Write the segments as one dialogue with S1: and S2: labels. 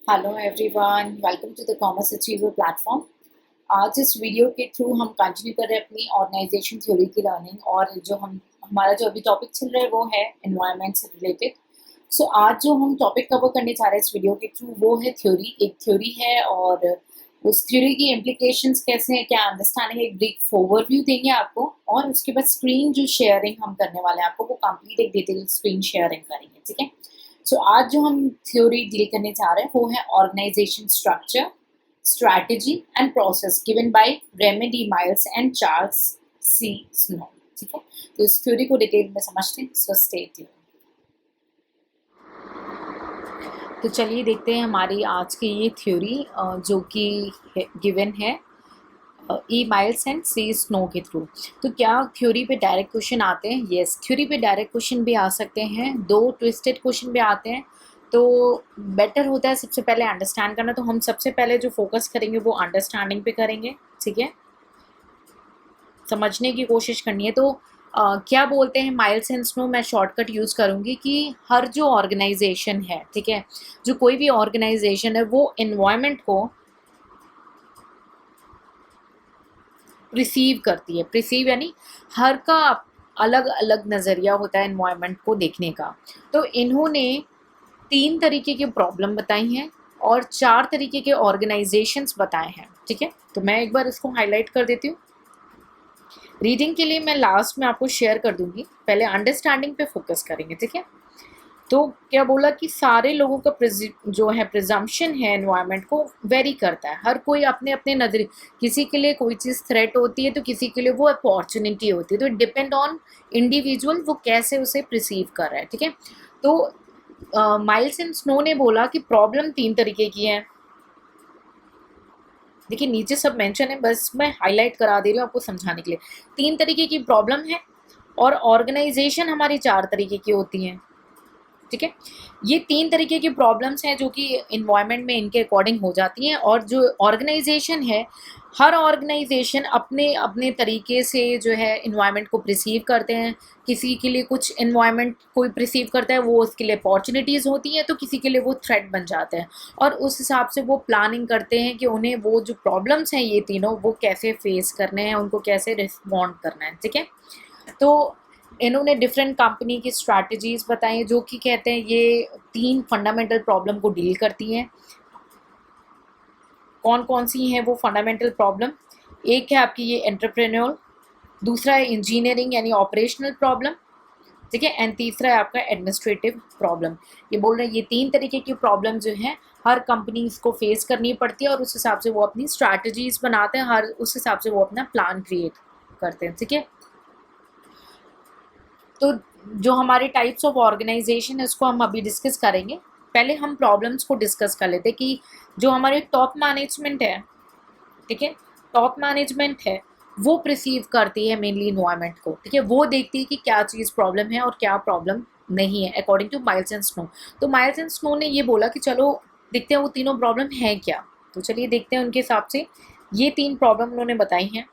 S1: Hello everyone, welcome to the commerce achiever platform. आज इस video के थ्रू हम कंटिन्यू कर रहे हैं अपनी ऑर्गेनाइजेशन थ्योरी की लर्निंग। और जो हमारा जो अभी टॉपिक चल रहा है वो है एनवायरनमेंट से रिलेटेड। सो आज जो हम टॉपिक कवर करने जा रहे हैं इस वीडियो के थ्रू वो है थ्योरी। एक थ्योरी है और उस थ्योरी की इम्प्लीकेशंस कैसे हैं, क्या अंडरस्टैंडिंग, एक ब्रीफ ओवरव्यू देंगे आपको। और उसके बाद स्क्रीन जो शेयरिंग हम करने वाले हैं आपको, वो कंप्लीट एक डिटेल स्क्रीन शेयरिंग करेंगे, ठीक है। सो आज जो हम थ्योरी डील करने जा रहे हैं वो है organization structure, strategy and process given by Raymond Miles and Charles C Snow, ठीक है। तो इस थ्योरी को डिटेल में समझते हैं, सो स्टे ट्यून्ड। तो चलिए देखते हैं हमारी आज की ये थ्योरी जो कि गिवन है ई माइल्स एंड सी स्नो के थ्रू। तो क्या थ्योरी पे डायरेक्ट क्वेश्चन आते हैं? यस, थ्योरी पे डायरेक्ट क्वेश्चन भी आ सकते हैं, दो ट्विस्टेड क्वेश्चन भी आते हैं। तो बेटर होता है सबसे पहले अंडरस्टैंड करना। तो हम सबसे पहले जो फोकस करेंगे वो अंडरस्टैंडिंग पे करेंगे, ठीक है। समझने की कोशिश करनी है। तो क्या बोलते हैं माइल्स एंड स्नो, मैं शॉर्टकट यूज़ करूँगी कि हर जो ऑर्गेनाइजेशन है, ठीक है, जो कोई भी ऑर्गेनाइजेशन है वो इन्वायरमेंट को रिसीव करती है। रिसीव यानी हर का अलग अलग नज़रिया होता है एनवायरनमेंट को देखने का। तो इन्होंने 3 तरीके की प्रॉब्लम बताई हैं और 4 तरीके के ऑर्गेनाइजेशंस बताए हैं, ठीक है। तो मैं एक बार इसको हाईलाइट कर देती हूँ। रीडिंग के लिए मैं लास्ट में आपको शेयर कर दूंगी, पहले अंडरस्टैंडिंग पे फोकस करेंगे, ठीक है। तो क्या बोला कि सारे लोगों का जो है प्रिजम्पशन है एनवायरनमेंट को वेरी करता है। हर कोई अपने अपने नजरिए, किसी के लिए कोई चीज़ थ्रेट होती है तो किसी के लिए वो अपॉर्चुनिटी होती है। तो डिपेंड ऑन इंडिविजुअल वो कैसे उसे प्रिसीव कर रहा है, ठीक है। तो माइल्स एंड स्नो ने बोला कि प्रॉब्लम 3 तरीके की है। देखिए नीचे सब मेंशन है, बस मैं हाईलाइट करा दे रही हूँ आपको समझाने के लिए। 3 तरीके की प्रॉब्लम है और ऑर्गेनाइजेशन हमारी 4 तरीके की होती हैं, ठीक है। ये 3 तरीके की प्रॉब्लम्स हैं जो कि इन्वायरमेंट में इनके अकॉर्डिंग हो जाती हैं। और जो ऑर्गेनाइजेशन है, हर ऑर्गेनाइजेशन अपने अपने तरीके से जो है इन्वायरमेंट को प्रिसीव करते हैं। किसी के लिए कुछ इन्वायरमेंट कोई प्रिसीव करता है वो उसके लिए अपॉर्चुनिटीज़ होती हैं, तो किसी के लिए वो थ्रेट बन जाते हैं। और उस हिसाब से वो प्लानिंग करते हैं कि उन्हें वो जो प्रॉब्लम्स हैं ये तीनों वो कैसे फेस करने हैं, उनको कैसे रिस्पॉन्ड करना है, ठीक है। तो इन्होंने डिफरेंट कंपनी की स्ट्रैटेजीज बताई जो कि कहते हैं ये 3 फंडामेंटल प्रॉब्लम को डील करती हैं। कौन कौन सी हैं वो फंडामेंटल प्रॉब्लम? एक है आपकी ये एंटरप्रेन्योर, दूसरा है इंजीनियरिंग यानी ऑपरेशनल प्रॉब्लम, ठीक है, एंड तीसरा है आपका एडमिनिस्ट्रेटिव प्रॉब्लम। ये बोल रहे हैं ये 3 तरीके की प्रॉब्लम जो है हर कंपनी को फेस करनी पड़ती है और उस हिसाब से वो अपनी स्ट्रैटेजीज बनाते हैं, हर उस हिसाब से वो अपना प्लान क्रिएट करते हैं, ठीक है। तो जो हमारे टाइप्स ऑफ ऑर्गेनाइजेशन है उसको हम अभी डिस्कस करेंगे। पहले हम प्रॉब्लम्स को डिस्कस कर लेते हैं कि जो हमारे टॉप मैनेजमेंट है, ठीक है, टॉप मैनेजमेंट है वो प्रिसीव करती है मेनली इन्वायरमेंट को, ठीक है। वो देखती है कि क्या चीज़ प्रॉब्लम है और क्या प्रॉब्लम नहीं है according two miles and snow. तो माइल्स एंड स्नो ने ये बोला कि चलो देखते हैं वो तीनों प्रॉब्लम है क्या। तो चलिए देखते हैं उनके हिसाब से ये 3 प्रॉब्लम उन्होंने बताई हैं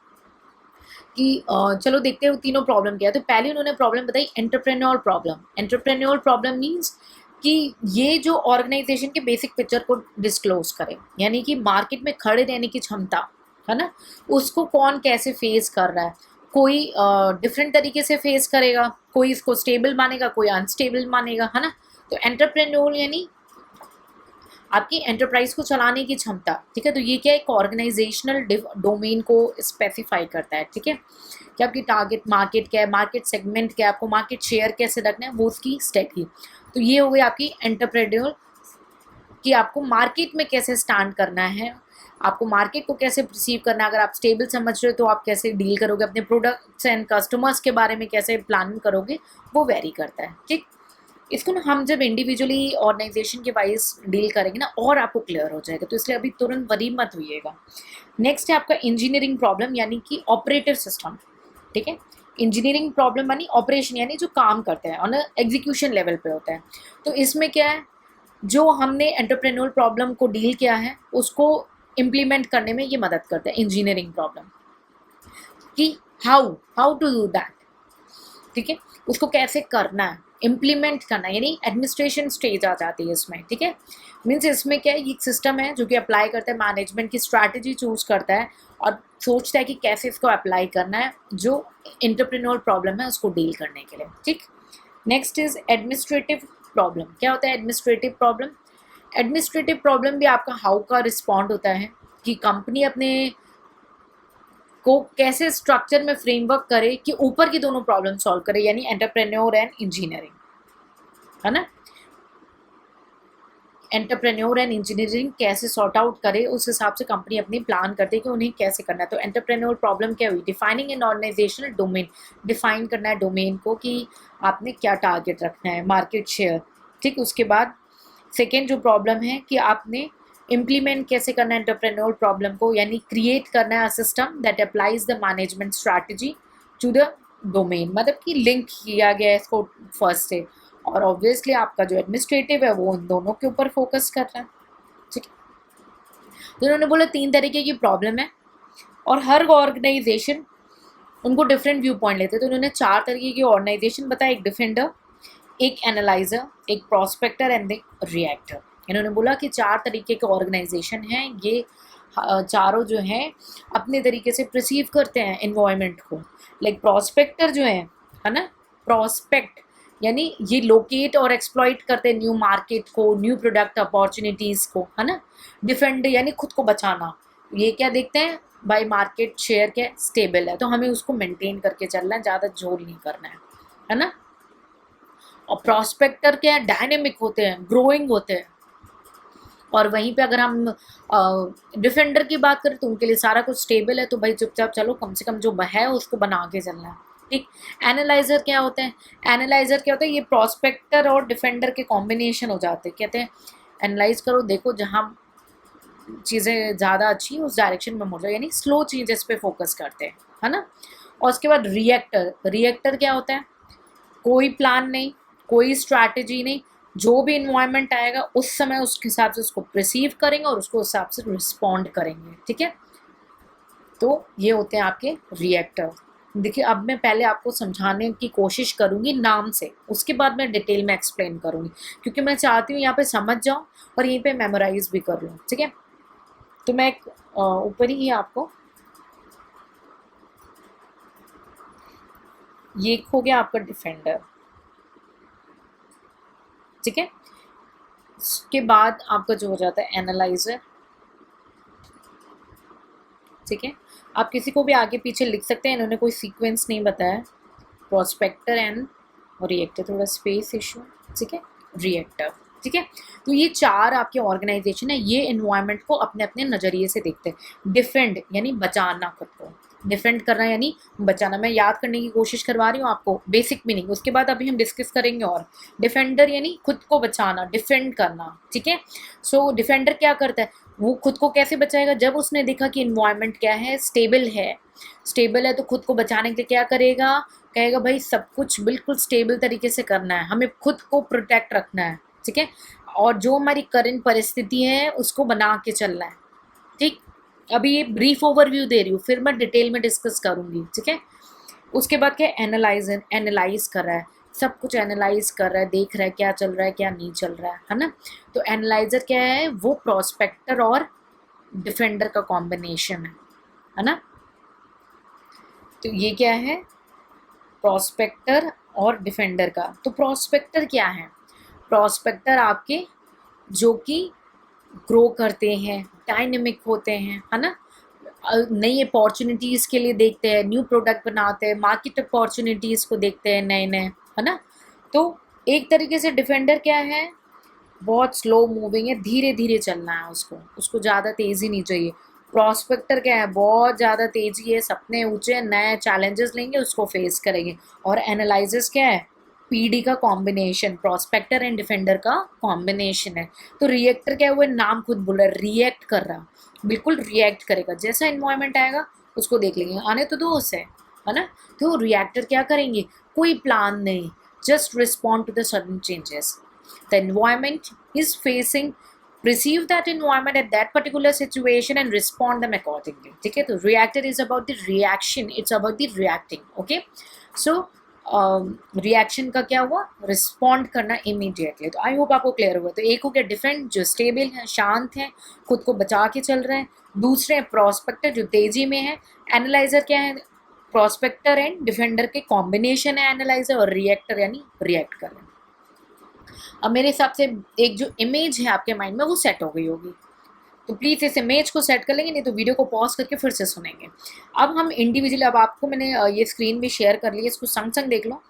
S1: कि चलो देखते हैं वो तीनों प्रॉब्लम क्या है। तो पहले उन्होंने प्रॉब्लम बताई entrepreneur problem. Entrepreneur problem means कि ये जो ऑर्गेनाइजेशन के बेसिक पिक्चर को डिस्क्लोज करे, यानी कि मार्केट में खड़े रहने की क्षमता है ना, उसको कौन कैसे फेस कर रहा है। कोई डिफरेंट तरीके से फेस करेगा, कोई इसको स्टेबल मानेगा, कोई अनस्टेबल मानेगा, है ना। तो एंटरप्रेन्योर यानी आपकी एंटरप्राइज को चलाने की क्षमता, ठीक है। तो ये क्या एक ऑर्गेनाइजेशनल डोमेन को स्पेसिफाई करता है, ठीक है, कि आपकी टारगेट मार्केट क्या है, मार्केट सेगमेंट क्या है, आपको मार्केट शेयर कैसे रखना है, वो उसकी स्ट्रेटजी। तो ये हो गई आपकी एंटरप्रेन्योर कि आपको मार्केट में कैसे स्टैंड करना है, आपको मार्केट को कैसे परसीव करना है। अगर आप स्टेबल समझ रहे हो तो आप कैसे डील करोगे, अपने प्रोडक्ट्स एंड कस्टमर्स के बारे में कैसे प्लान करोगे, वो वेरी करता है, ठीक। इसको ना हम जब इंडिविजुअली ऑर्गेनाइजेशन के वाइज डील करेंगे ना और आपको क्लियर हो जाएगा, तो इसलिए अभी तुरंत वरी मत होइएगा। नेक्स्ट है आपका इंजीनियरिंग प्रॉब्लम यानी कि ऑपरेटिव सिस्टम, ठीक है। इंजीनियरिंग प्रॉब्लम यानी ऑपरेशन यानी जो काम करते हैं ऑन एग्जीक्यूशन लेवल पे होता है। तो इसमें क्या है, जो हमने एंटरप्रेन्योर प्रॉब्लम को डील किया है उसको इम्प्लीमेंट करने में ये मदद करता है इंजीनियरिंग प्रॉब्लम, कि how how to do that, ठीक है, उसको कैसे करना है। इम्प्लीमेंट करना, यानी एडमिनिस्ट्रेशन स्टेज आ जाती है इसमें, ठीक है। मीन्स इसमें क्या है, ये एक सिस्टम है जो कि अप्लाई करता है, मैनेजमेंट की स्ट्रैटेजी चूज करता है और सोचता है कि कैसे इसको अप्लाई करना है जो एंटरप्रेन्योर प्रॉब्लम है उसको डील करने के लिए, ठीक। Next is administrative problem. क्या होता है एडमिनिस्ट्रेटिव प्रॉब्लम? एडमिनिस्ट्रेटिव प्रॉब्लम भी आपका हाउ का रिस्पॉन्ड होता है कि कंपनी अपने को कैसे स्ट्रक्चर में फ्रेमवर्क करे कि ऊपर की दोनों प्रॉब्लम सॉल्व करे, यानी एंटरप्रेन्योर एंड इंजीनियरिंग, है ना। एंटरप्रेन्योर एंड इंजीनियरिंग कैसे सॉर्ट आउट करे, उस हिसाब से कंपनी अपनी प्लान करती है कि उन्हें कैसे करना है। तो एंटरप्रेन्योर प्रॉब्लम क्या हुई? Defining an organizational domain, define करना है डोमेन को कि आपने क्या टारगेट रखना है, मार्केट शेयर, ठीक। उसके बाद सेकेंड जो प्रॉब्लम है कि आपने इम्प्लीमेंट कैसे करना है एंटरप्रेन्योर प्रॉब्लम को, यानी क्रिएट करना है system that applies the management strategy to the domain, मतलब कि लिंक किया गया है इसको फर्स्ट से। और ऑब्वियसली आपका जो एडमिनिस्ट्रेटिव है वो उन दोनों के ऊपर फोकस कर रहा है, ठीक है। तो उन्होंने बोला 3 तरीके की प्रॉब्लम है और हर ऑर्गेनाइजेशन उनको डिफरेंट व्यू पॉइंट लेते हैं। तो उन्होंने 4 तरीके की ऑर्गेनाइजेशन बताया, एक डिफेंडर, एक एनालाइजर, एक प्रोस्पेक्टर एंड एक रिएक्टर। इन्होंने बोला कि 4 तरीके के ऑर्गेनाइजेशन हैं, ये चारों जो हैं अपने तरीके से परसीव करते हैं एनवायरनमेंट को। लाइक प्रोस्पेक्टर जो है ना, प्रोस्पेक्ट यानी ये लोकेट और एक्सप्लॉइट करते हैं न्यू मार्केट को, न्यू प्रोडक्ट अपॉर्चुनिटीज़ को, है ना। डिफेंड यानी खुद को बचाना, ये क्या देखते हैं भाई मार्केट शेयर क्या स्टेबल है तो हमें उसको मेंटेन करके चलना है, ज़्यादा जोर नहीं करना है ना। और प्रोस्पेक्टर क्या है, डायनेमिक होते हैं, ग्रोइंग होते हैं। और वहीं पे अगर हम डिफेंडर की बात करें तो उनके लिए सारा कुछ स्टेबल है, तो भाई चुपचाप चलो, कम से कम जो है उसको बना के चलना है, ठीक। एनालाइजर क्या होते हैं? एनालाइजर क्या होता है? ये प्रोस्पेक्टर और डिफेंडर के कॉम्बिनेशन हो जाते हैं। कहते हैं एनालाइज करो, देखो जहाँ चीज़ें ज़्यादा अच्छी उस डायरेक्शन में मुड़ जाओ, यानी स्लो चेंजेस पे फोकस करते हैं, है ना। और उसके बाद रिएक्टर, रिएक्टर क्या होता है? कोई प्लान नहीं, कोई स्ट्रैटेजी नहीं, जो भी इन्वायरमेंट आएगा उस समय उसके हिसाब से उसको रिसीव करेंगे और उसको उस हिसाब से रिस्पॉन्ड करेंगे, ठीक है। तो ये होते हैं आपके रिएक्टर। देखिए अब मैं पहले आपको समझाने की कोशिश करूंगी नाम से, उसके बाद मैं डिटेल में एक्सप्लेन करूंगी, क्योंकि मैं चाहती हूँ यहाँ पे समझ जाऊँ और यहीं पे मेमोराइज भी कर लूँ, ठीक है। तो मैं ऊपर ही आपको ये हो गया आपका डिफेंडर, ठीक है। उसके बाद आपका जो हो जाता है एनालाइजर, ठीक है। आप किसी को भी आगे पीछे लिख सकते हैं, इन्होंने कोई सीक्वेंस नहीं बताया। प्रोस्पेक्टर एंड रिएक्टर, थोड़ा स्पेस इशू, ठीक है, रिएक्टर, ठीक है। तो ये 4 आपके ऑर्गेनाइजेशन है, ये एनवायरनमेंट को अपने अपने नज़रिए से देखते हैं। डिफेंड यानी बचाना, खुद को डिफेंड करना यानी बचाना। मैं याद करने की कोशिश करवा रही हूँ आपको बेसिक मीनिंग, उसके बाद अभी हम डिस्कस करेंगे। और डिफेंडर यानी खुद को बचाना, डिफेंड करना, ठीक है। सो डिफेंडर क्या करता है, वो खुद को कैसे बचाएगा? जब उसने देखा कि इन्वायरमेंट क्या है, स्टेबल है, स्टेबल है तो खुद को बचाने के लिए क्या करेगा? कहेगा भाई सब कुछ बिल्कुल स्टेबल तरीके से करना है, हमें खुद को प्रोटेक्ट रखना है, ठीक है। और जो हमारी करंट परिस्थिति है उसको बना के चलना है, ठीक। अभी ये ब्रीफ ओवरव्यू दे रही हूँ, फिर मैं डिटेल में डिस्कस करूँगी, ठीक है। उसके बाद क्या, एनालाइजर, एनालाइज कर रहा है, सब कुछ एनालाइज कर रहा है, देख रहा है क्या चल रहा है क्या नहीं चल रहा है ना। तो एनालाइजर क्या है? वो प्रोस्पेक्टर और डिफेंडर का कॉम्बिनेशन है ना। तो ये क्या है? प्रोस्पेक्टर और डिफेंडर का। तो प्रोस्पेक्टर क्या है? प्रोस्पेक्टर आपके जो कि ग्रो करते हैं, डायनेमिक होते हैं, है ना। नई अपॉर्चुनिटीज़ के लिए देखते हैं, न्यू प्रोडक्ट बनाते हैं, मार्केट अपॉर्चुनिटीज़ को देखते हैं नए नए, है ना। तो एक तरीके से डिफेंडर क्या है? बहुत स्लो मूविंग है, धीरे धीरे चलना है उसको, उसको ज़्यादा तेज़ी नहीं चाहिए। प्रोस्पेक्टर क्या है? बहुत ज़्यादा तेज़ी है, सपने ऊंचे, नए चैलेंजेस लेंगे, उसको फेस करेंगे। और एनालाइजर्स क्या है? पीडी का कॉम्बिनेशन, प्रोस्पेक्टर एंड डिफेंडर का कॉम्बिनेशन है। तो रिएक्टर क्या है? वो नाम खुद बोल रहा है, रिएक्ट कर रहा, बिल्कुल रिएक्ट करेगा, जैसा इन्वायरमेंट आएगा उसको देख लेंगे, आने तो दो उसे, है ना। तो रिएक्टर क्या करेंगे? कोई प्लान नहीं, just respond to the sudden changes the environment is facing, perceive that environment at that particular situation and respond them accordingly, ठीक है। तो reactor is about the reaction, it's about the reacting, okay। So reaction का क्या हुआ, respond करना immediately. तो I hope आपको clear हुआ। तो एक हो गया डिफेंड, जो स्टेबल है, शांत है, खुद को बचा के चल रहे हैं। दूसरे प्रोस्पेक्टर, जो तेजी में है। एनालाइजर क्या है, प्रोस्पेक्टर एंड डिफेंडर के कॉम्बिनेशन है एनालाइजर, और रिएक्टर यानी रिएक्ट कर रहे हैं। अब मेरे हिसाब से एक जो इमेज है आपके माइंड में वो सेट हो गई होगी, तो प्लीज़ इस इमेज को सेट कर लेंगे, नहीं तो वीडियो को पॉज करके फिर से सुनेंगे। अब हम इंडिविजुअली, अब आपको मैंने ये स्क्रीन भी शेयर कर ली है, इसको संग संग देख लो।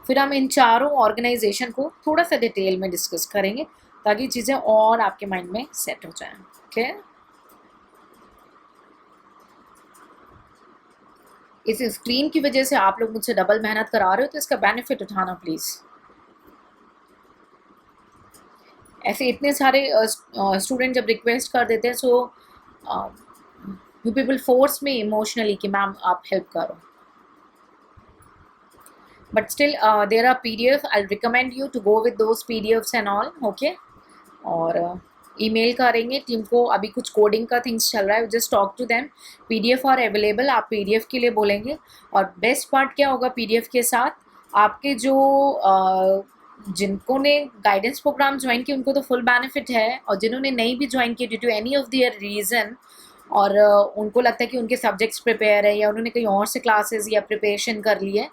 S1: फिर हम इन चारों ऑर्गेनाइजेशन को थोड़ा सा डिटेल में डिस्कस करेंगे ताकि चीज़ें और आपके माइंड में सेट हो जाएं। ओके, इस स्क्रीन की वजह से आप लोग मुझसे डबल मेहनत करा रहे हो, तो इसका बेनिफिट उठाना प्लीज़। ऐसे इतने सारे स्टूडेंट जब रिक्वेस्ट कर देते हैं, सो यू पीपल फोर्स में इमोशनली कि मैम आप हेल्प करो, but still there are PDF, I recommend you to go with those PDFs and all. Okay, और ईमेल करेंगे टीम को, अभी कुछ कोडिंग का थिंग्स चल रहा है, just talk to them. PDF are available, आप PDF के लिए बोलेंगे। और बेस्ट पार्ट क्या होगा PDF के साथ, आपके जो जिनको ने गाइडेंस प्रोग्राम ज्वाइन किया उनको तो फुल बेनिफिट है, और जिन्होंने नहीं भी ज्वाइन किया due to any of their reason, और उनको लगता है कि उनके सब्जेक्ट्स प्रिपेयर है या उन्होंने कहीं और से क्लासेस या प्रिपरेशन कर ली है,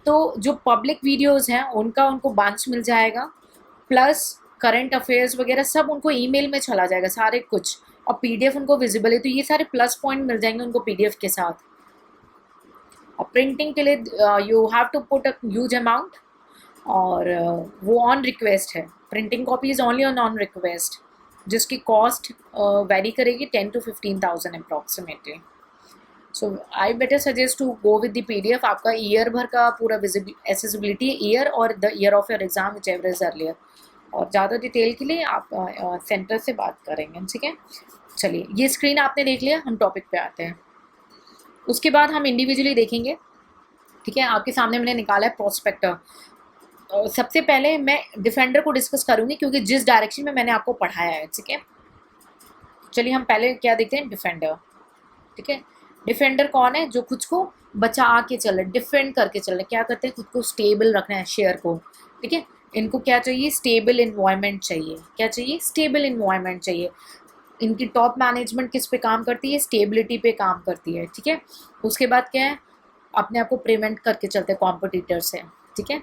S1: तो जो पब्लिक वीडियोस हैं उनका उनको बंच मिल जाएगा, प्लस करंट अफेयर्स वगैरह सब उनको ईमेल में चला जाएगा सारे कुछ, और PDF उनको विजिबल है, तो ये सारे प्लस पॉइंट मिल जाएंगे उनको PDF के साथ। और प्रिंटिंग के लिए you have to put a huge amount, और वो ऑन रिक्वेस्ट है, printing copy is only on request, जिसकी कॉस्ट वेरी करेगी 10 to 15,000 approximately. So I better suggest to go with the PDF। आपका ईयर भर का पूरा एसेसिबिलिटी है, ईयर और the year of your exam which ever is earlier. और ज़्यादा डिटेल के लिए आप सेंटर से बात करेंगे, ठीक है। चलिए, ये स्क्रीन आपने देख लिया, हम टॉपिक पे आते हैं। उसके बाद हम इंडिविजुअली देखेंगे, ठीक है। आपके सामने मैंने निकाला है प्रोस्पेक्टर। सबसे पहले मैं डिफेंडर को डिस्कस करूंगी क्योंकि जिस डायरेक्शन में मैंने आपको पढ़ाया है, ठीक है। चलिए हम पहले क्या देखते हैं, डिफेंडर, ठीक है। डिफेंडर कौन है, जो खुद को बचा के चल रहे, डिफेंड करके चल रहे, क्या करते हैं, खुद को स्टेबल रखना है, शेयर को, ठीक है। इनको क्या चाहिए, स्टेबल इन्वायरमेंट चाहिए। क्या चाहिए, स्टेबल इन्वायरमेंट चाहिए। इनकी टॉप मैनेजमेंट किस पे काम करती है, स्टेबिलिटी पे काम करती है, ठीक है। उसके बाद क्या है, अपने आप को प्रिवेंट करके चलते हैं कॉम्पिटिटर से, ठीक है,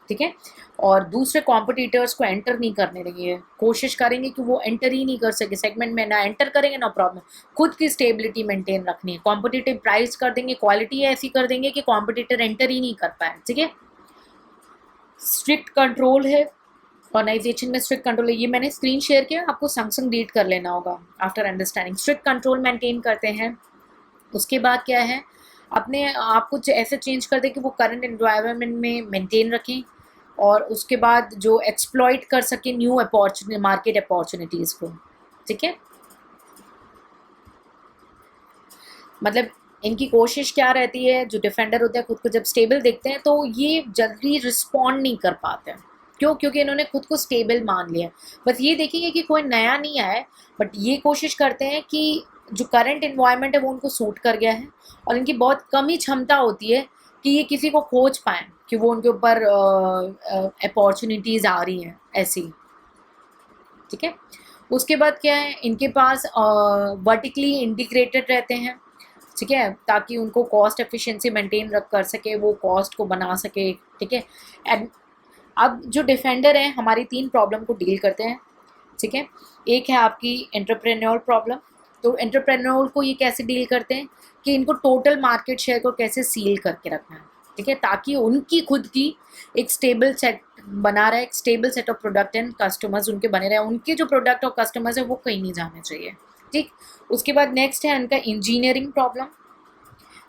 S1: ठीक है। और दूसरे कॉम्पिटिटर्स को एंटर नहीं करने देंगे, कोशिश करेंगे कि वो एंटर ही नहीं कर सके सेगमेंट में, ना एंटर करेंगे ना प्रॉब्लम। खुद की स्टेबिलिटी मेंटेन रखनी है, कॉम्पिटिटिव प्राइस कर देंगे, क्वालिटी ऐसी कर देंगे कि कॉम्पिटिटर एंटर ही नहीं कर पाए, ठीक है। स्ट्रिक्ट कंट्रोल है, ऑर्गेनाइजेशन में स्ट्रिक्ट कंट्रोल है, ये मैंने स्क्रीन शेयर किया, आपको संग संग रीड कर लेना होगा after understanding. Strict control maintain करते हैं। उसके बाद क्या है, अपने आप कुछ ऐसे चेंज कर दे कि वो करंट एनवायरनमेंट में मेंटेन रखें, और उसके बाद जो एक्सप्लॉइट कर सके न्यू अपॉर्चुनिटी, मार्केट अपॉर्चुनिटीज़ को, ठीक है। मतलब इनकी कोशिश क्या रहती है, जो डिफेंडर होते हैं खुद को जब स्टेबल देखते हैं तो ये जल्दी रिस्पॉन्ड नहीं कर पाते हैं। क्यों, क्योंकि इन्होंने खुद को स्टेबल मान लिया। बस ये देखेंगे कि कोई नया नहीं आया है, बट ये कोशिश करते हैं कि जो करंट इन्वायरमेंट है वो उनको सूट कर गया है, और इनकी बहुत कम ही क्षमता होती है कि ये किसी को खोज पाएँ कि वो उनके ऊपर अपॉर्चुनिटीज़ आ रही हैं ऐसी, ठीक है। उसके बाद क्या है, इनके पास वर्टिकली इंटीग्रेटेड रहते हैं, ठीक है, ताकि उनको कॉस्ट एफिशिएंसी मेंटेन रख कर सके, वो कॉस्ट को बना सके, ठीक है। एंड अब जो डिफेंडर हैं हमारी 3 प्रॉब्लम को डील करते हैं, ठीक है। एक है आपकी एंटरप्रेन्योर प्रॉब्लम। तो एंटरप्रेन्योर को ये कैसे डील करते हैं कि इनको टोटल मार्केट शेयर को कैसे सील करके रखना है, ठीक है, ताकि उनकी खुद की एक स्टेबल सेट बना रहे, एक stable set of product and customers उनके बने रहे, उनके जो प्रोडक्ट और कस्टमर्स है वो कहीं नहीं जाने चाहिए, ठीक। उसके बाद नेक्स्ट है उनका इंजीनियरिंग प्रॉब्लम,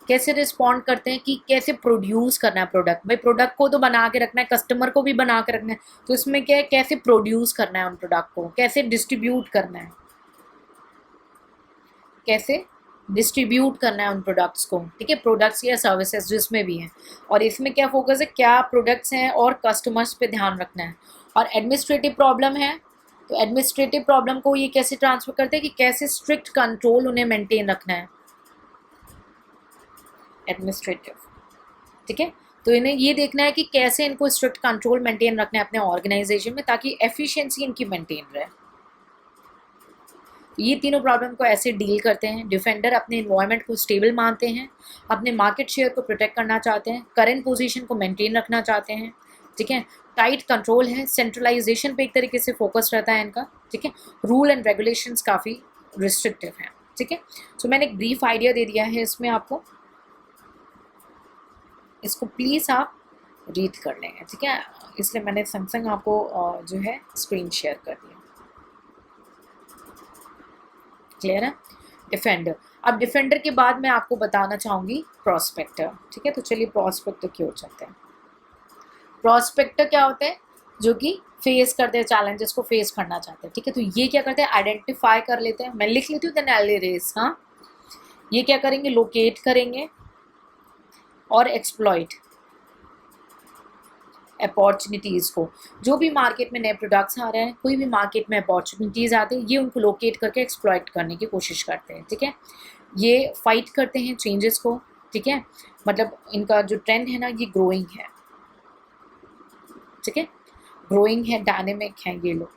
S1: कैसे रिस्पॉन्ड करते हैं कि कैसे प्रोड्यूस करना है प्रोडक्ट। भाई प्रोडक्ट को तो बना के रखना है, कस्टमर को भी बना के रखना है, तो इसमें क्या है, कैसे प्रोड्यूस करना है उन प्रोडक्ट को, कैसे डिस्ट्रीब्यूट करना है, कैसे डिस्ट्रीब्यूट करना है उन प्रोडक्ट्स को, ठीक है, प्रोडक्ट्स या सर्विसेज जिसमें भी हैं। और इसमें क्या फोकस है, क्या प्रोडक्ट्स हैं और कस्टमर्स पे ध्यान रखना है। और एडमिनिस्ट्रेटिव प्रॉब्लम है, तो एडमिनिस्ट्रेटिव प्रॉब्लम को ये कैसे ट्रांसफर करते हैं कि कैसे स्ट्रिक्ट कंट्रोल उन्हें मेंटेन रखना है, एडमिनिस्ट्रेटिव, ठीक है। तो इन्हें ये देखना है कि कैसे इनको स्ट्रिक्ट कंट्रोल मेंटेन रखना है अपने ऑर्गेनाइजेशन में ताकि एफिशिएंसी इनकी मेंटेन रहे। ये तीनों प्रॉब्लम को ऐसे डील करते हैं। डिफेंडर अपने इन्वायरमेंट को स्टेबल मानते हैं, अपने मार्केट शेयर को प्रोटेक्ट करना चाहते हैं, करंट पोजीशन को मेंटेन रखना चाहते हैं, ठीक है। टाइट कंट्रोल है, सेंट्रलाइजेशन पे एक तरीके से फोकस रहता है इनका, ठीक है। रूल एंड रेगुलेशंस काफ़ी रिस्ट्रिक्टिव हैं, ठीक है। सो मैंने एक ब्रीफ आइडिया दे दिया है इसमें आपको, इसको प्लीज़ आप रीड कर लेंगे, ठीक है। इसलिए मैंने सैमसंग आपको जो है स्क्रीन शेयर कर दिया। क्लियर है। डिफेंडर, अब डिफेंडर के बाद मैं आपको बताना चाहूँगी प्रोस्पेक्टर, ठीक है। तो चलिए प्रोस्पेक्टर क्यों चलते हैं। प्रोस्पेक्टर क्या होता है, जो कि फेस करते हैं चैलेंजेस को फेस करना चाहते हैं, ठीक है। तो ये क्या करते हैं, आइडेंटिफाई कर लेते हैं। मैं लिख लेती हूँ देन आई विल इरेज। हाँ, ये क्या करेंगे, लोकेट करेंगे और एक्सप्लॉइट अपॉर्चुनिटीज़ को। जो भी मार्केट में नए प्रोडक्ट्स आ रहे हैं, कोई भी मार्केट में अपॉर्चुनिटीज़ आते हैं, ये उनको लोकेट करके एक्सप्लॉइट करने की कोशिश करते हैं, ठीक है। ये फाइट करते हैं चेंजेस को, ठीक है। मतलब इनका जो ट्रेंड है ना, ये ग्रोइंग है, ठीक है। ग्रोइंग है, डायनेमिक है ये लोग,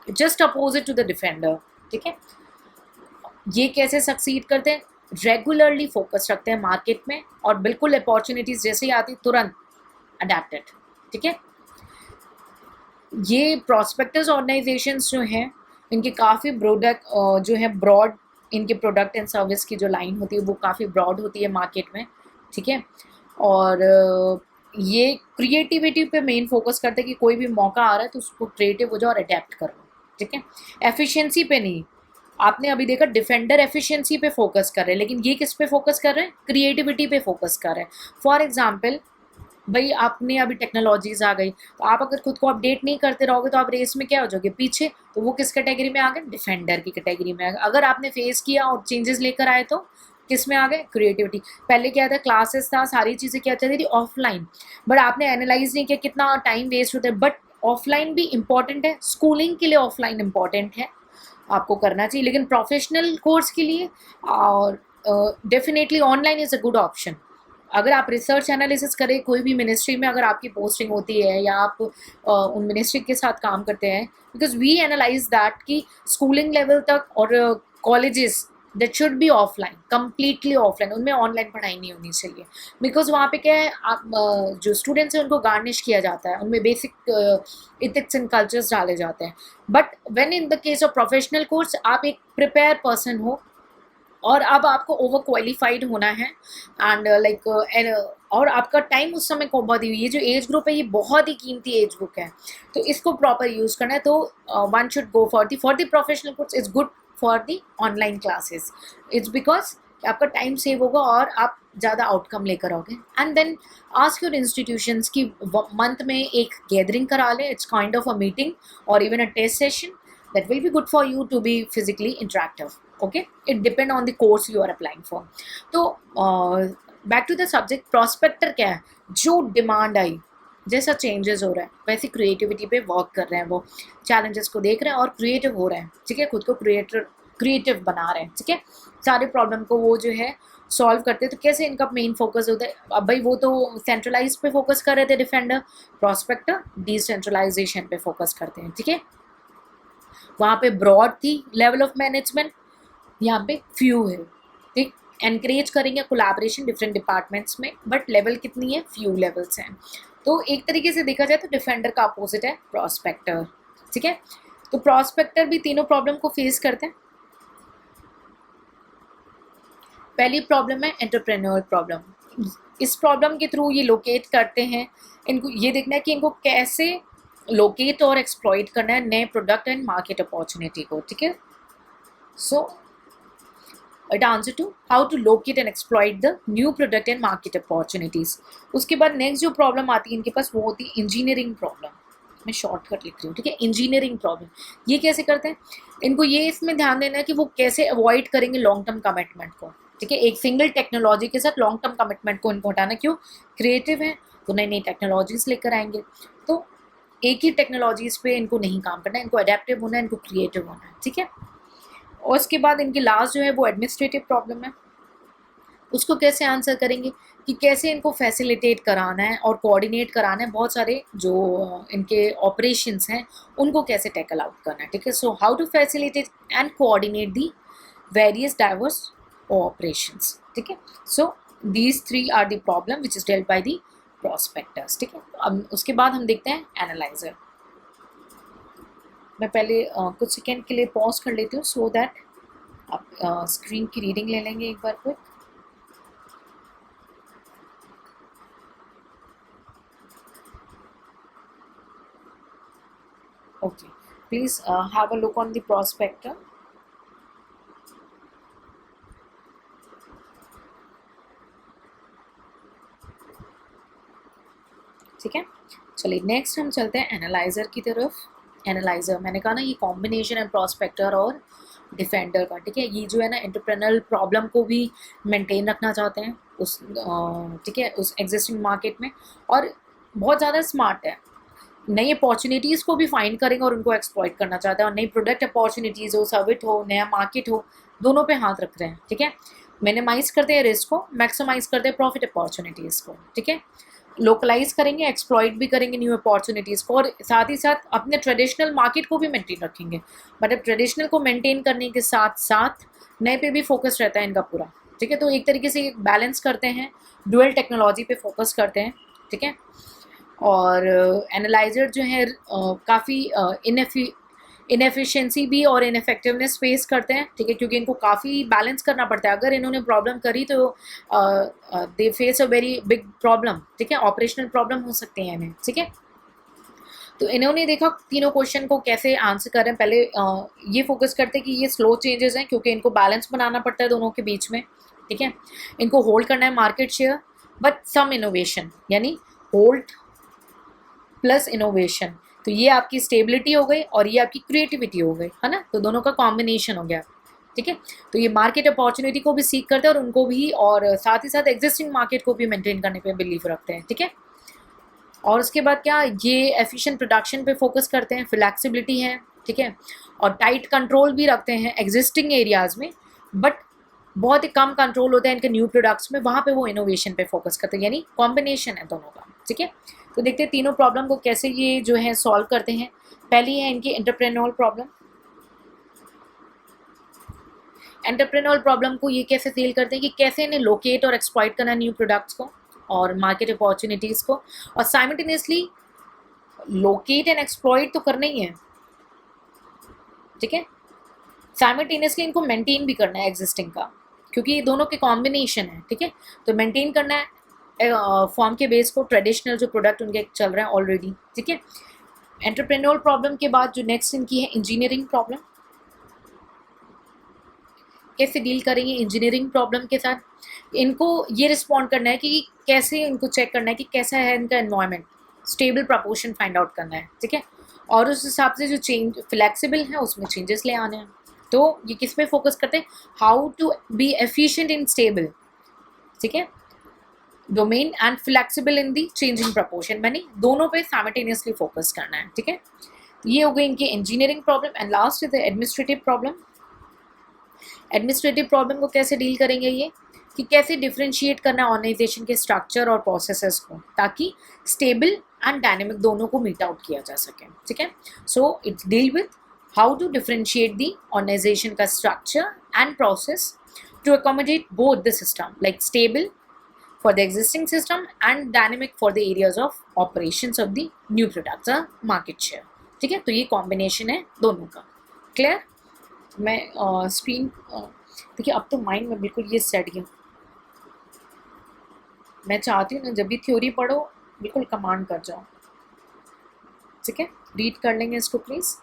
S1: just opposite to the defender, ठीक है। ये कैसे सक्सीड करते हैं, रेगुलरली फोकस रखते हैं मार्केट में और बिल्कुल अपॉर्चुनिटीज़ जैसे ही आती तुरंत अडेप्टेड, ठीक है। ये प्रोस्पेक्टर्स ऑर्गेनाइजेशंस जो हैं, इनके काफ़ी प्रोडक्ट जो है ब्रॉड, इनके प्रोडक्ट एंड सर्विस की जो लाइन होती है वो काफ़ी ब्रॉड होती है मार्केट में, ठीक है। और ये क्रिएटिविटी पे मेन फोकस करते हैं कि कोई भी मौका आ रहा है तो उसको क्रिएटिव हो जाओ और अडेप्ट करो, ठीक है। एफिशिएंसी पे नहीं। आपने अभी देखा डिफेंडर एफिशिएंसी पे फोकस कर रहे हैं, लेकिन ये किस पे फोकस कर रहे हैं, क्रिएटिविटी पे फोकस कर रहे हैं। फॉर एग्जाम्पल, भाई आपने अभी टेक्नोलॉजीज आ गई, तो आप अगर खुद को अपडेट नहीं करते रहोगे तो आप रेस में क्या हो जाओगे, पीछे। तो वो किस कैटेगरी में आ गए, डिफेंडर की कैटेगरी में आ गए। अगर आपने फेस किया और चेंजेस लेकर आए तो किस में आ गए, क्रिएटिविटी। पहले क्या था, क्लासेस था, सारी चीज़ें क्या चलती थी, ऑफलाइन, बट आपने एनालाइज नहीं किया कितना टाइम वेस्ट होता है। बट ऑफलाइन भी इंपॉर्टेंट है, स्कूलिंग के लिए ऑफलाइन इंपॉर्टेंट है, आपको करना चाहिए, लेकिन प्रोफेशनल कोर्स के लिए और definitely online is a good option. अगर आप रिसर्च एनालिसिस करें, कोई भी मिनिस्ट्री में अगर आपकी पोस्टिंग होती है या आप उन मिनिस्ट्री के साथ काम करते हैं, बिकॉज वी एनालाइज दैट कि स्कूलिंग लेवल तक और colleges that should be offline, completely offline, उनमें ऑनलाइन पढ़ाई नहीं होनी चाहिए। बिकॉज वहाँ पे क्या है, आप जो स्टूडेंट्स हैं उनको गार्निश किया जाता है, उनमें बेसिक इथिक्स एंड कल्चर्स डाले जाते हैं। But when in the case of professional course, आप एक प्रिपेयर पर्सन हो और अब आपको ओवर क्वालिफाइड होना है एंड और आपका टाइम उस समय को बहुत ही, ये जो एज ग्रुप है ये बहुत ही कीमती एज ग्रुप है, तो इसको प्रॉपर यूज़ करना है। तो one should go for the professional course is good for the online classes. It's because आपका टाइम सेव होगा और आप ज़्यादा आउटकम लेकर आओगे। And then ask your institutions की मंथ में एक गैदरिंग करा ले, it's kind of a meeting और even a test session that will be good for you to be physically interactive. Okay, it depend on the course you are applying for. तो back to the subject, prospector क्या है, जो demand आई, जैसा changes हो रहा है वैसे creativity पे वर्क कर रहे हैं, वो चैलेंजेस को देख रहे हैं और क्रिएटिव हो रहे हैं, ठीक है। खुद को क्रिएटिव बना रहे हैं, ठीक है। सारे प्रॉब्लम को वो जो है सॉल्व करते हैं। तो कैसे इनका मेन फोकस होता है, अब भाई वो तो सेंट्रलाइज पे फोकस कर रहे थे डिफेंडर, प्रोस्पेक्टर डिसेंट्रलाइजेशन पे फोकस करते हैं, ठीक है। वहाँ पे ब्रॉड थी लेवल ऑफ मैनेजमेंट, यहाँ पे फ्यू है, ठीक। एनकरेज करेंगे कोलैबोरेशन डिफरेंट डिपार्टमेंट्स में, बट लेवल कितनी है, फ्यू लेवल्स हैं। तो एक तरीके से देखा जाए तो डिफेंडर का अपोजिट है प्रोस्पेक्टर, ठीक है। तो प्रोस्पेक्टर भी तीनों प्रॉब्लम को फेस करते हैं। पहली प्रॉब्लम है एंटरप्रेन्योर प्रॉब्लम। इस प्रॉब्लम के थ्रू ये लोकेट करते हैं, इनको ये देखना है कि इनको कैसे लोकेट और एक्सप्लॉइट करना है नए प्रोडक्ट एंड मार्केट अपॉर्चुनिटी को, ठीक है। So it answer to how to locate and exploit the new product and market opportunities. उसके बाद नेक्स्ट जो प्रॉब्लम आती है इनके पास वो होती है इंजीनियरिंग प्रॉब्लम। मैं शॉर्टकट लिख रही हूँ, ठीक है। इंजीनियरिंग प्रॉब्लम ये कैसे करते हैं, इनको ये इसमें ध्यान देना है कि वो कैसे अवॉइड करेंगे लॉन्ग टर्म कमिटमेंट को, ठीक है। एक सिंगल टेक्नोलॉजी के साथ लॉन्ग टर्म कमिटमेंट को इनको हटाना, क्यों, क्रिएटिव है तो नई नई टेक्नोलॉजीज लेकर आएंगे। तो एक ही टेक्नोलॉजीज़ पे इनको नहीं काम करना है, इनको अडेप्टिव होना है, इनको क्रिएटिव होना है, ठीक है। और उसके बाद इनकी लास्ट जो है वो एडमिनिस्ट्रेटिव प्रॉब्लम है। उसको कैसे आंसर करेंगे कि कैसे इनको फैसिलिटेट कराना है और कोऑर्डिनेट कराना है, बहुत सारे जो इनके ऑपरेशंस हैं उनको कैसे टैकल आउट करना है, ठीक है। So how to facilitate and coordinate the various diverse operations, ठीक है। So these three are the problem which is dealt by the prospectors, ठीक है। अब उसके बाद हम देखते हैं एनालाइजर। मैं पहले कुछ सेकेंड के लिए पॉज कर लेती हूँ सो दैट आप स्क्रीन की रीडिंग ले लेंगे एक बार quick. Okay, please have a look on the prospector. ठीक है, चलिए नेक्स्ट हम चलते हैं एनालाइजर की तरफ। एनालाइजर मैंने कहा ना ये कॉम्बिनेशन है प्रॉस्पेक्टर और डिफेंडर का, ठीक है। ये जो है ना एंटरप्रेन्योरल प्रॉब्लम को भी मेंटेन रखना चाहते हैं उस ठीक है उस एग्जिस्टिंग मार्केट में, और बहुत ज़्यादा स्मार्ट है, नई अपॉर्चुनिटीज़ को भी फाइंड करेंगे और उनको एक्सप्लॉइट करना चाहते हैं, और नई प्रोडक्ट अपॉर्चुनिटीज़ हो, सर्विस हो, नया मार्केट हो, दोनों पे हाथ रख रहे हैं, ठीक है। मिनिमाइज करते हैं रिस्क को, मैक्सिमाइज करते हैं प्रॉफिट अपॉर्चुनिटीज़ को, ठीक है। लोकलाइज करेंगे, एक्सप्लॉइट भी करेंगे न्यू अपॉर्चुनिटीज़ को, और साथ ही साथ अपने ट्रेडिशनल मार्केट को भी मेंटेन रखेंगे। बट अब ट्रेडिशनल को मेंटेन करने के साथ साथ नए पे भी फोकस रहता है इनका पूरा, ठीक है। तो एक तरीके से बैलेंस करते हैं, डुअल टेक्नोलॉजी पे फोकस करते हैं, ठीक है। और एनालाइजर जो है काफ़ी इनएफिशिएंसी भी और इनफेक्टिवनेस फेस करते हैं, ठीक है, क्योंकि इनको काफ़ी बैलेंस करना पड़ता है। अगर इन्होंने प्रॉब्लम करी तो they face a very big problem, ठीक है, ऑपरेशनल प्रॉब्लम हो सकते हैं इन्हें, ठीक है। तो इन्होंने देखा तीनों क्वेश्चन को कैसे आंसर कर रहे हैं। पहले ये फोकस करते हैं कि ये स्लो चेंजेस हैं क्योंकि इनको बैलेंस बनाना पड़ता है दोनों के बीच में, ठीक है। इनको होल्ड करना है market share but some innovation, यानी होल्ड प्लस इनोवेशन। तो ये आपकी स्टेबिलिटी हो गई और ये आपकी क्रिएटिविटी हो गई, है ना, तो दोनों का कॉम्बिनेशन हो गया, ठीक है। तो ये मार्केट अपॉर्चुनिटी को भी सीख करते हैं और उनको भी, और साथ ही साथ एग्जिस्टिंग मार्केट को भी मेंटेन करने पे बिलीव रखते हैं, ठीक है। और उसके बाद क्या, ये एफिशिएंट प्रोडक्शन पे फोकस करते हैं, फ्लेक्सिबिलिटी है, ठीक है, और टाइट कंट्रोल भी रखते हैं एग्जिस्टिंग एरियाज में, बट बहुत ही कम कंट्रोल होता है इनके न्यू प्रोडक्ट्स में, वहाँ पे वो इनोवेशन पे फोकस करते हैं, यानी कॉम्बिनेशन है दोनों का, ठीक है। तो देखते हैं तीनों प्रॉब्लम को कैसे ये जो है सॉल्व करते हैं। पहली है इनकी एंटरप्रेन्योरल प्रॉब्लम। एंटरप्रेन्योरल प्रॉब्लम को ये कैसे डील करते हैं कि कैसे इन्हें लोकेट और एक्सप्लॉइट करना न्यू प्रोडक्ट्स को और मार्केट अपॉर्चुनिटीज़ को, और साइमल्टेनियसली लोकेट एंड एक्सप्लॉइट तो करना ही है, ठीक है, साइमल्टेनियसली इनको मेंटेन भी करना है एग्जिस्टिंग का, क्योंकि ये दोनों के कॉम्बिनेशन है, ठीक है। तो मेंटेन करना है फॉर्म के बेस को, ट्रेडिशनल जो प्रोडक्ट उनके चल रहे हैं ऑलरेडी, ठीक है। एंटरप्रेन्योरल प्रॉब्लम के बाद जो नेक्स्ट इनकी है इंजीनियरिंग प्रॉब्लम। कैसे डील करेंगे इंजीनियरिंग प्रॉब्लम के साथ, इनको ये रिस्पॉन्ड करना है कि कैसे इनको चेक करना है कि कैसा है इनका environment, stable proportion find out करना है, ठीक है, और उस हिसाब से जो चेंज फ्लेक्सिबल है उसमें चेंजेस ले आने हैं। तो ये किस पे फोकस करते हैं, how to be efficient in stable, ठीक है, domain and flexible in the changing proportion, मैंने दोनों पे साइमल्टेनियसली फोकस करना है, ठीक है। ये हो गई इनकी engineering problem. And last is the administrative problem. Administrative problem को कैसे डील करेंगे ये, कि कैसे डिफ्रेंशिएट करना ऑर्गेनाइजेशन के स्ट्रक्चर और प्रोसेसेस को, ताकि स्टेबल एंड डायनेमिक दोनों को मीट आउट किया जा सके, ठीक है। So it's deal with how to differentiate the organisation का structure and process to accommodate both the system, like stable for the existing system and dynamic for the areas of operations of the new products or market share, ठीक है। तो ये combination है दोनों का, clear. मैं screen देखिए, अब तो माइंड में बिल्कुल ये सेट गया। मैं चाहती हूँ ना जब भी थ्योरी पढ़ो बिल्कुल कमांड कर जाओ, ठीक है। रीड कर लेंगे इसको प्लीज़।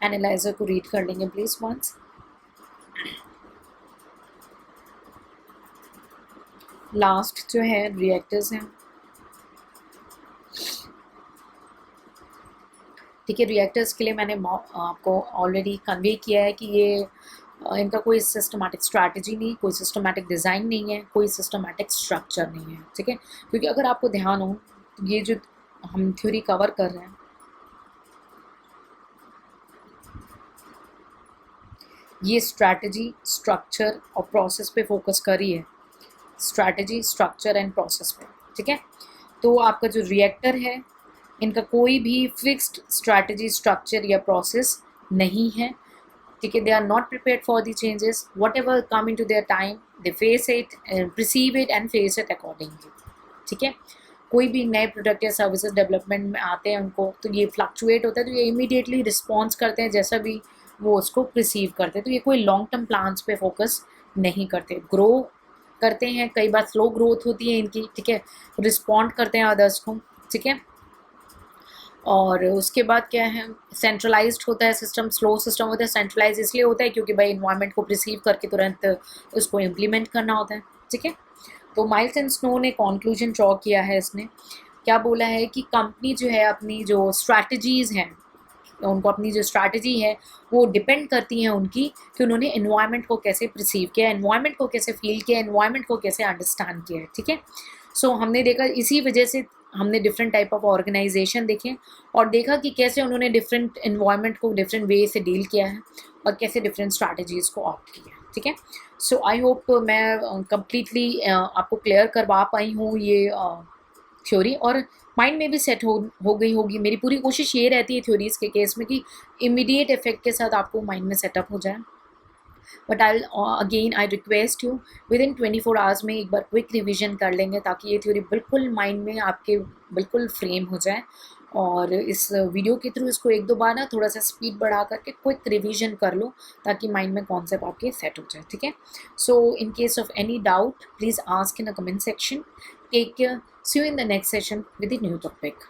S1: एनालाइजर को रीड कर लेंगे प्लीज वंस। लास्ट जो है रिएक्टर्स हैं, ठीक है। रिएक्टर्स के लिए मैंने आपको ऑलरेडी कन्वे किया है कि ये इनका कोई सिस्टमैटिक स्ट्रैटेजी नहीं, कोई सिस्टमैटिक डिज़ाइन नहीं है, कोई सिस्टमैटिक स्ट्रक्चर नहीं है, ठीक है। क्योंकि अगर आपको ध्यान हो ये जो हम थ्योरी कवर कर रहे हैं ये स्ट्रैटेजी, स्ट्रक्चर और प्रोसेस पे फोकस कर रही है, स्ट्रैटेजी, स्ट्रक्चर एंड प्रोसेस पे, ठीक है। तो आपका जो रिएक्टर है, इनका कोई भी फिक्स्ड स्ट्रैटेजी, स्ट्रक्चर या प्रोसेस नहीं है, ठीक है। They are not prepared for the changes, whatever come in to their time they face it, perceive it and face it accordingly, ठीक है। कोई भी नए प्रोडक्ट या सर्विसेज डेवलपमेंट में आते हैं उनको, तो ये फ्लक्चुएट होता है, तो ये इमीडिएटली रिस्पॉन्स करते हैं जैसा भी वो उसको रिसीव करते हैं। तो ये कोई लॉन्ग टर्म प्लान्स पे फोकस नहीं करते, ग्रो करते हैं, कई बार स्लो ग्रोथ होती है इनकी, ठीक है, रिस्पॉन्ड करते हैं अदर्स को, ठीक है। और उसके बाद क्या है, सेंट्रलाइज्ड होता है सिस्टम, स्लो सिस्टम होता है। सेंट्रलाइज इसलिए होता है क्योंकि भाई इन्वायरमेंट को रिसीव करके तुरंत उसको इम्प्लीमेंट करना होता है, ठीक है। तो माइल्स एंड स्नो ने कॉन्क्लूजन ड्रॉ किया है, इसने क्या बोला है कि कंपनी जो है अपनी जो स्ट्रैटेजीज़ हैं, उनको अपनी जो स्ट्रैटेजी है वो डिपेंड करती हैं उनकी कि उन्होंने एनवायरनमेंट को कैसे परसीव किया, एनवायरनमेंट को कैसे फील किया, एनवायरनमेंट को कैसे अंडरस्टैंड किया है, ठीक है। सो हमने देखा, इसी वजह से हमने डिफरेंट टाइप ऑफ ऑर्गेनाइजेशन देखे और देखा कि कैसे उन्होंने डिफरेंट एनवायरनमेंट को डिफरेंट वे से डील किया है और कैसे डिफरेंट स्ट्रैटेजीज़ को ऑप्ट किया है, ठीक है। सो आई होप मैं कम्प्लीटली आपको क्लियर करवा पाई हूँ ये थ्योरी, और माइंड में भी सेट हो गई होगी। मेरी पूरी कोशिश ये रहती है थ्योरीज़ के केस में कि इमीडिएट इफेक्ट के साथ आपको माइंड में सेटअप हो जाए। But I request you with in 24 hours में एक बार क्विक रिवीजन कर लेंगे ताकि ये थ्योरी बिल्कुल माइंड में आपके बिल्कुल फ्रेम हो जाए। और इस वीडियो के थ्रू इसको एक दो बार ना थोड़ा सा स्पीड बढ़ा करके क्विक रिवीजन कर लो ताकि माइंड में कॉन्सेप्ट आपके सेट हो जाए, ठीक है। So in case of any doubt please ask in the comment section. Take care, see you in the next session with the new topic.